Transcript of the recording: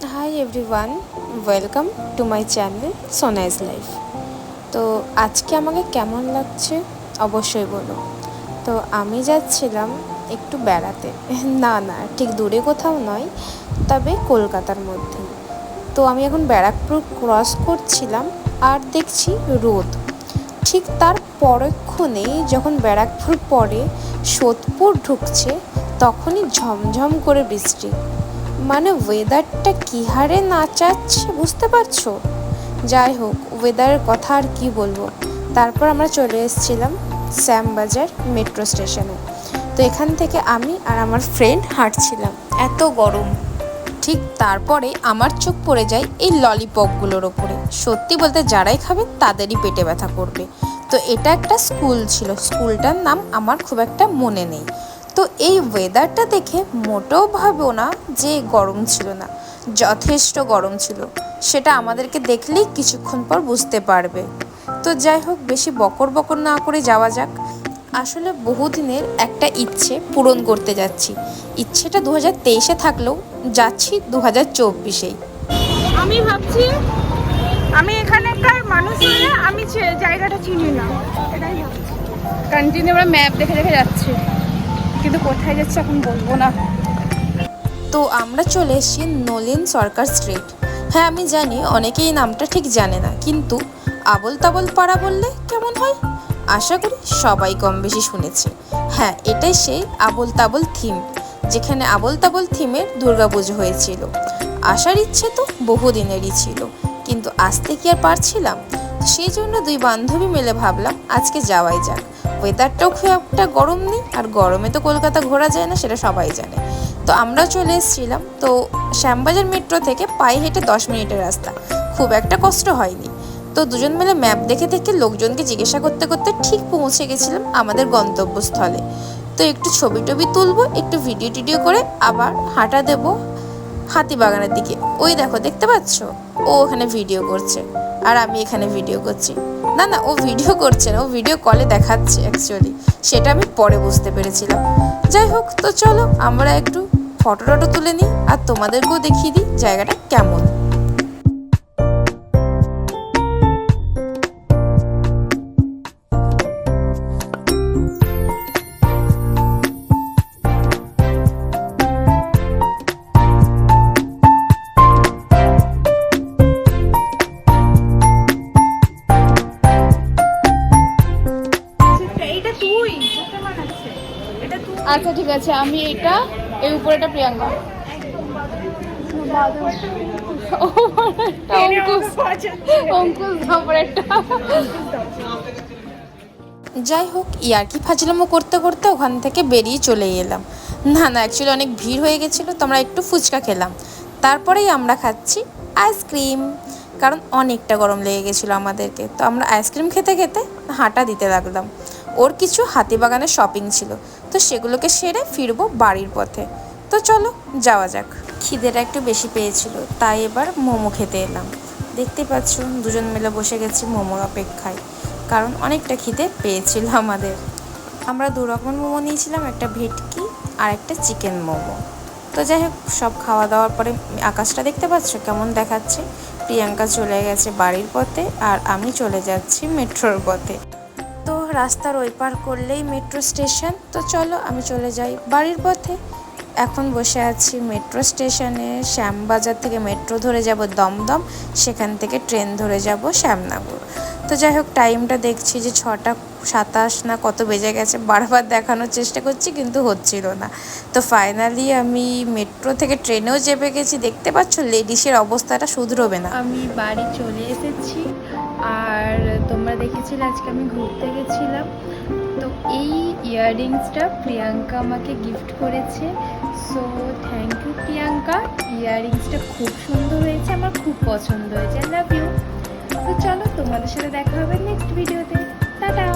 High everyone, welcome to my channel সোনাইজ life. তো আজকে আমাকে কেমন লাগছে অবশ্যই বলো। তো আমি যাচ্ছিলাম একটু বেড়াতে, না না ঠিক দূরে কোথাও নয়, তবে কলকাতার মধ্যেই। তো আমি এখন ব্যারাকপুর ক্রস করছিলাম আর দেখছি রোদ। ঠিক তার পরক্ষণেই যখন ব্যারাকপুর পরে সোদপুর ঢুকছে, তখনই ঝমঝম করে বৃষ্টি। মানে ওয়েদারটা কী হারে নাচাচ্ছে বুঝতে পারছো। যাই হোক, ওয়েদারের কথা আর কি বলবো। তারপর আমরা চলে এসেছিলাম শ্যামবাজার মেট্রো স্টেশনে। তো এখান থেকে আমি আর আমার ফ্রেন্ড হাঁটছিলাম, এত গরম। ঠিক তারপরে আমার চোখ পড়ে যায় এই ললিপপগুলোর ওপরে। সত্যি বলতে যারাই খাবে তাদেরই পেটে ব্যথা করবে। তো এটা একটা স্কুল ছিল, স্কুলটার নাম আমার খুব একটা মনে নেই। তো এই ওয়েদারটা দেখে মোটেও ভাবো না যে গরম ছিল না, যথেষ্ট গরম ছিল। সেটা আমাদেরকে দেখলেই কিছুক্ষণ পর বুঝতে পারবে। তো যাই হোক, বেশি বকর বকর না করে যাওয়া যাক। আসলে বহুদিনের একটা ইচ্ছে পূরণ করতে যাচ্ছি। ইচ্ছেটা 2023-এ থাকলেও যাচ্ছি 2024-এই। আমি ভাবছি আমি এখানকার মানুষ হয়ে আমি জায়গাটা চিনি না, এটাই ভাবছি। কন্টিনিউ আমরা ম্যাপ দেখে দেখে যাচ্ছি, কিন্তু কোথায় যাচ্ছি এখন বলবো না। তো আমরা চলে এসেছি নলিন সরকার স্ট্রিট। হ্যাঁ, আমি জানি অনেকেই নামটা ঠিক জানে না, কিন্তু আবল তাবল পাড়া বললে কেমন হয়? আশা করি সবাই কম বেশি শুনেছে। হ্যাঁ, এটাই সেই আবল তাবল থিম, যেখানে আবল তাবল থিমের দুর্গাপুজো হয়েছিল। আসার ইচ্ছে তো বহুদিনেরই ছিল, কিন্তু আসতে কি আর পারছিলাম। সেই জন্য দুই বান্ধবী মিলে ভাবলাম আজকে যাওয়াই যাক। ওয়েদারটাও খুব একটা গরম নেই, আর গরমে তো কলকাতা ঘোরা যায় না, সেটা সবাই জানে। তো আমরাও চলে এসেছিলাম। তো শ্যামবাজার মেট্রো থেকে পায়ে হেঁটে 10 মিনিটের রাস্তা, খুব একটা কষ্ট হয়নি। তো দুজন মিলে ম্যাপ দেখে দেখে লোকজনকে জিজ্ঞাসা করতে করতে ঠিক পৌঁছে গেছিলাম আমাদের গন্তব্যস্থলে। তো একটু ছবি টবি তুলবো, একটু ভিডিও টিডিও করে আবার হাঁটা দেবো হাতিবাগানের দিকে। ওই দেখো, দেখতে পাচ্ছ, ও ওখানে ভিডিও করছে আর আমি এখানে ভিডিও করছি। না না, ও ভিডিও করছে না, ও ভিডিও কলে দেখাচ্ছে অ্যাকচুয়ালি। সেটা আমি পরে বুঝতে পেরেছিলাম। যাই হোক, তো চলো আমরা একটু ফটো টটো তুলে নিই আর তোমাদেরকেও দেখিয়ে দিই জায়গাটা কেমন। আচ্ছা ঠিক আছে, আমি এটা এই উপরেটা প্রিয়াঙ্কা, যাই হোক, ইয়ার্কি ফাজলামো করতে করতে ওখান থেকে বেরিয়ে চলে এলাম। না না, অ্যাকচুয়ালি অনেক ভিড় হয়ে গেছিলো, তো আমরা একটু ফুচকা খেলাম। তারপরেই আমরা খাচ্ছি আইসক্রিম, কারণ অনেকটা গরম লেগে গেছিলো আমাদেরকে। তো আমরা আইসক্রিম খেতে খেতে হাঁটা দিতে লাগলাম। ওর কিছু হাতিবাগানের শপিং ছিল, তো সেগুলোকে সেরে ফিরবো বাড়ির পথে। তো চলো যাওয়া যাক। খিদেটা একটু বেশি পেয়েছিল, তাই এবার মোমো খেতে এলাম। দেখতে পাচ্ছ, দুজন মিলে বসে গেছি মোমোর অপেক্ষায়, কারণ অনেকটা খিদে পেয়েছিল আমাদের। আমরা 2 রকমের মোমো নিয়েছিলাম, একটা ভেটকি আর একটা চিকেন মোমো। তো যাই হোক, সব খাওয়া দাওয়ার পরে আকাশটা দেখতে পাচ্ছ কেমন দেখাচ্ছে। প্রিয়াঙ্কা চলে গেছে বাড়ির পথে আর আমি চলে যাচ্ছি মেট্রোর পথে। তো রাস্তার ওই পার করলেই মেট্রো স্টেশন। তো চলো আমি চলে যাই বাড়ির পথে। এখন বসে আছি মেট্রো স্টেশনে। শ্যামবাজার থেকে মেট্রো ধরে যাব দমদম, সেখান থেকে ট্রেন ধরে যাব শ্যামনগর। তো যাই হোক, টাইমটা দেখছি যে 6:27 না কত বেজে গেছে। বারবার দেখানোর চেষ্টা করছি কিন্তু হচ্ছিল না। তো ফাইনালি আমি মেট্রো থেকে ট্রেনেও চেপে গেছি। দেখতে পাচ্ছ লেডিসের অবস্থাটা শুধরোবে না। আমি বাড়ি চলে এসেছি। আর তোমরা দেখেছিলে আজকে আমি ঘুরতে গেছিলাম, তো এই ইয়াররিংসটা প্রিয়াঙ্কা আমাকে গিফট করেছে। সো থ্যাংক ইউ প্রিয়াঙ্কা, ইয়াররিংসটা খুব সুন্দর হয়েছে, আমার খুব পছন্দ হয়েছে। I love you. তো চলো, তোমাদের সাথে দেখা হবে নেক্সট ভিডিওতে। টাটা।